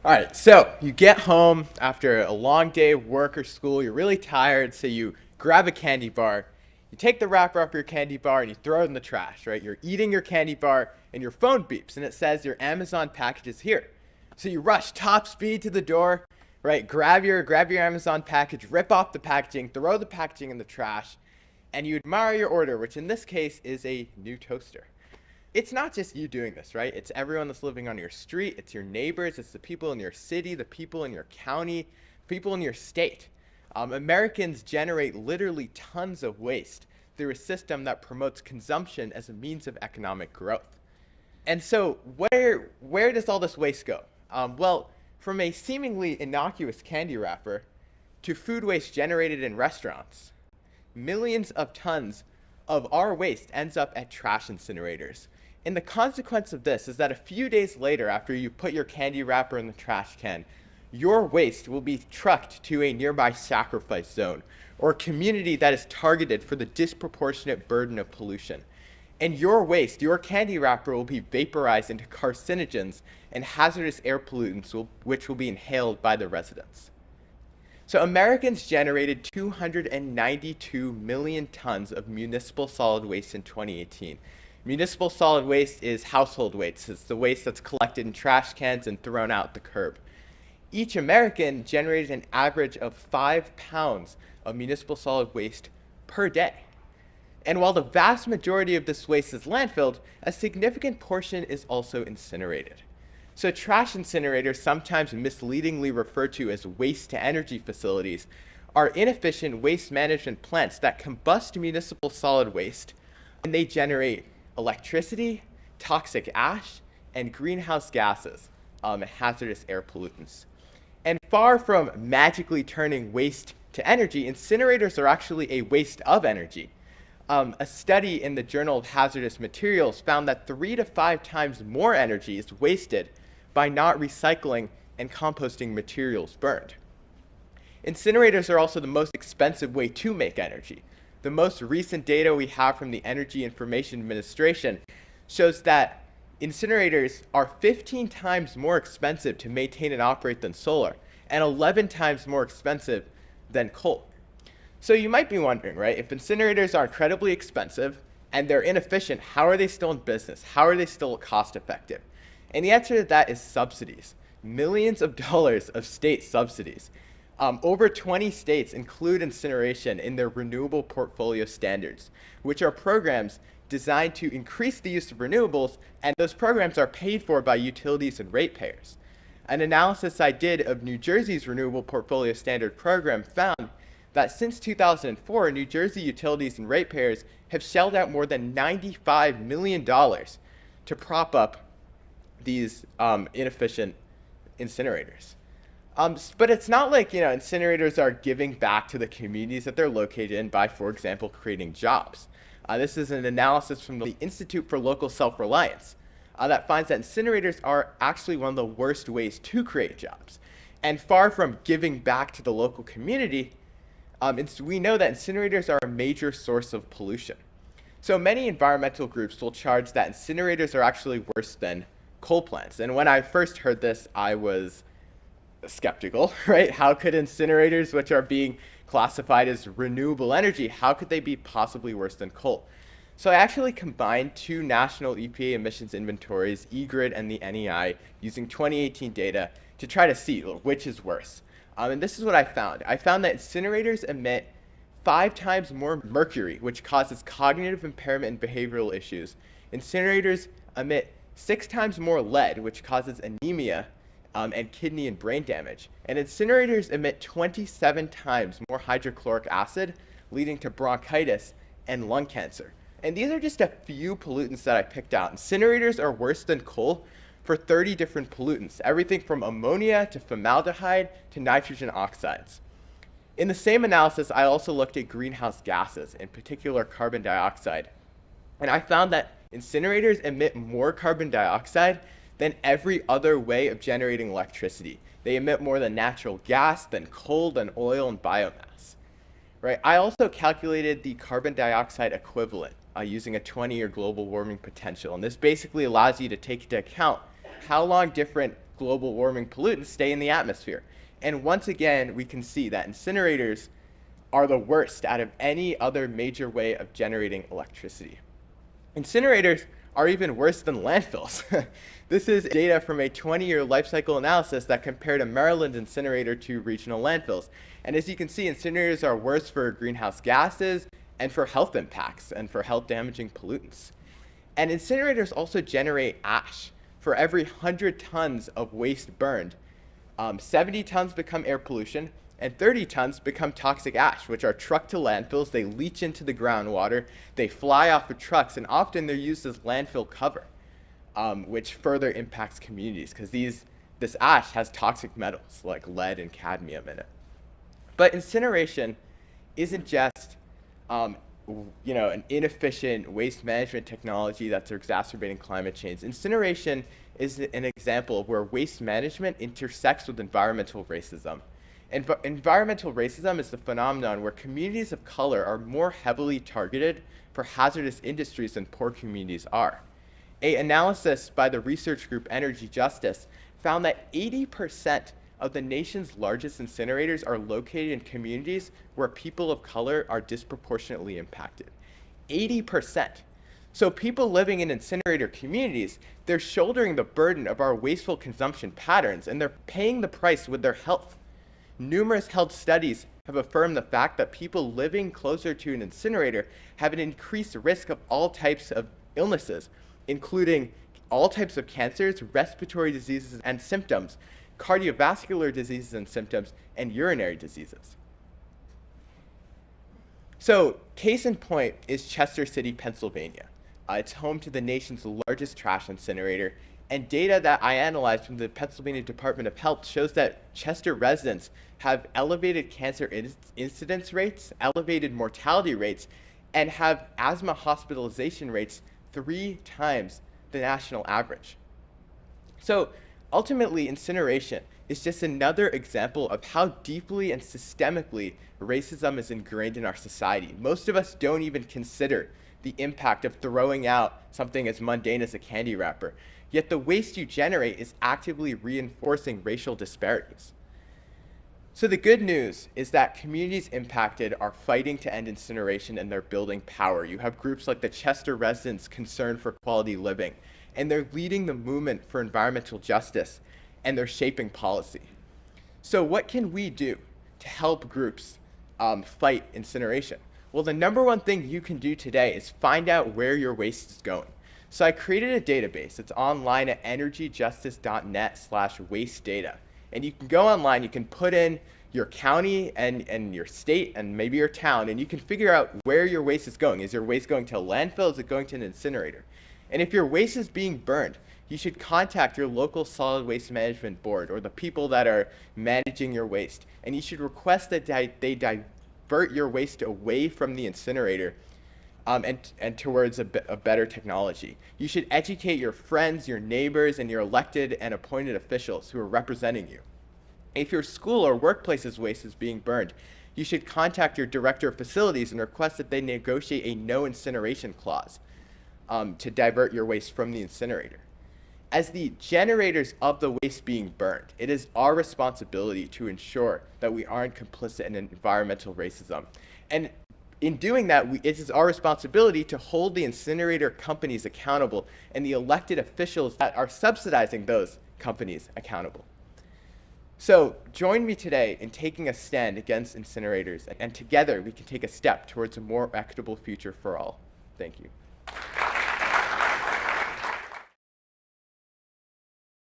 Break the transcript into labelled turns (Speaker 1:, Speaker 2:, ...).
Speaker 1: All right, so you get home after a long day of work or school, you're really tired, so you grab a candy bar, you take the wrapper off your candy bar and you throw it in the trash, right? You're eating your candy bar and your phone beeps and it says your Amazon package is here. So you rush top speed to the door, right? Grab your Amazon package, rip off the packaging, throw the packaging in the trash, and you admire your order, which in this case is a new toaster. It's not just you doing this, right? It's everyone that's living on your street. It's your neighbors. It's the people in your city, the people in your county, people in your state. Americans generate literally tons of waste through a system that promotes consumption as a means of economic growth. And so where does all this waste go? Well, from a seemingly innocuous candy wrapper to food waste generated in restaurants, millions of tons of our waste ends up at trash incinerators. And the consequence of this is that a few days later, after you put your candy wrapper in the trash can, your waste will be trucked to a nearby sacrifice zone or a community that is targeted for the disproportionate burden of pollution. And your waste, your candy wrapper, will be vaporized into carcinogens and hazardous air pollutants, which will be inhaled by the residents. So Americans generated 292 million tons of municipal solid waste in 2018. Municipal solid waste is household waste. It's the waste that's collected in trash cans and thrown out the curb. Each American generated an average of 5 pounds of municipal solid waste per day. And while the vast majority of this waste is landfilled, a significant portion is also incinerated. So trash incinerators, sometimes misleadingly referred to as waste-to-energy facilities, are inefficient waste management plants that combust municipal solid waste, and they generate electricity, toxic ash, and greenhouse gases, hazardous air pollutants. And far from magically turning waste to energy, incinerators are actually a waste of energy. A study in the Journal of Hazardous Materials found that 3 to 5 times more energy is wasted by not recycling and composting materials burned. Incinerators are also the most expensive way to make energy. The most recent data we have from the Energy Information Administration shows that incinerators are 15 times more expensive to maintain and operate than solar, and 11 times more expensive than coal. So you might be wondering, right, if incinerators are incredibly expensive and they're inefficient, how are they still in business? How are they still cost effective? And the answer to that is subsidies. Millions of dollars of state subsidies. Over 20 states include incineration in their renewable portfolio standards, which are programs designed to increase the use of renewables, and those programs are paid for by utilities and ratepayers. An analysis I did of New Jersey's renewable portfolio standard program found that since 2004, New Jersey utilities and ratepayers have shelled out more than $95 million to prop up these inefficient incinerators. But it's not like, incinerators are giving back to the communities that they're located in by, for example, creating jobs. This is an analysis from the Institute for Local Self-Reliance that finds that incinerators are actually one of the worst ways to create jobs. And far from giving back to the local community, we know that incinerators are a major source of pollution. So many environmental groups will charge that incinerators are actually worse than coal plants. And when I first heard this, I was skeptical, right? How could incinerators, which are being classified as renewable energy, how could they be possibly worse than coal? So I actually combined two national EPA emissions inventories, eGrid and the NEI, using 2018 data to try to see which is worse. And this is what I found. I found that incinerators emit 5 times more mercury, which causes cognitive impairment and behavioral issues. Incinerators emit 6 times more lead, which causes anemia and kidney and brain damage. And incinerators emit 27 times more hydrochloric acid, leading to bronchitis and lung cancer. And these are just a few pollutants that I picked out. Incinerators are worse than coal for 30 different pollutants, everything from ammonia to formaldehyde to nitrogen oxides. In the same analysis, I also looked at greenhouse gases, in particular carbon dioxide. And I found that incinerators emit more carbon dioxide than every other way of generating electricity. They emit more than natural gas, than coal, than oil, and biomass. Right? I also calculated the carbon dioxide equivalent using a 20-year global warming potential. And this basically allows you to take into account how long different global warming pollutants stay in the atmosphere. And once again, we can see that incinerators are the worst out of any other major way of generating electricity. Incinerators are even worse than landfills. This is data from a 20-year life cycle analysis that compared a Maryland incinerator to regional landfills. And as you can see, incinerators are worse for greenhouse gases and for health impacts and for health damaging pollutants. And incinerators also generate ash. For every 100 tons of waste burned, 70 tons become air pollution, and 30 tons become toxic ash, which are trucked to landfills. They leach into the groundwater, they fly off of trucks, and often they're used as landfill cover, which further impacts communities because this ash has toxic metals like lead and cadmium in it. But incineration isn't just an inefficient waste management technology that's exacerbating climate change. Incineration is an example of where waste management intersects with environmental racism. Environmental racism is the phenomenon where communities of color are more heavily targeted for hazardous industries than poor communities are. An analysis by the research group Energy Justice found that 80% of the nation's largest incinerators are located in communities where people of color are disproportionately impacted. 80%. So people living in incinerator communities, they're shouldering the burden of our wasteful consumption patterns, and they're paying the price with their health. Numerous health studies have affirmed the fact that people living closer to an incinerator have an increased risk of all types of illnesses, including all types of cancers, respiratory diseases and symptoms, cardiovascular diseases and symptoms, and urinary diseases. So, case in point is Chester City, Pennsylvania. It's home to the nation's largest trash incinerator, and data that I analyzed from the Pennsylvania Department of Health shows that Chester residents have elevated cancer incidence rates, elevated mortality rates, and have asthma hospitalization rates 3 times the national average. So ultimately, incineration is just another example of how deeply and systemically racism is ingrained in our society. Most of us don't even consider the impact of throwing out something as mundane as a candy wrapper. Yet the waste you generate is actively reinforcing racial disparities. So the good news is that communities impacted are fighting to end incineration and they're building power. You have groups like the Chester Residents Concerned for Quality Living, and they're leading the movement for environmental justice, and they're shaping policy. So what can we do to help groups fight incineration? Well, the number one thing you can do today is find out where your waste is going. So I created a database. It's online at energyjustice.net/waste data. And you can go online, you can put in your county and your state and maybe your town, and you can figure out where your waste is going. Is your waste going to a landfill? Is it going to an incinerator? And if your waste is being burned, you should contact your local solid waste management board or the people that are managing your waste. And you should request that they divert your waste away from the incinerator and towards a better technology. You should educate your friends, your neighbors, and your elected and appointed officials who are representing you. If your school or workplace's waste is being burned, you should contact your director of facilities and request that they negotiate a no incineration clause to divert your waste from the incinerator. As the generators of the waste being burned, it is our responsibility to ensure that we aren't complicit in environmental racism. And in doing that, it is our responsibility to hold the incinerator companies accountable and the elected officials that are subsidizing those companies accountable. So join me today in taking a stand against incinerators, and together we can take a step towards a more equitable future for all. Thank you.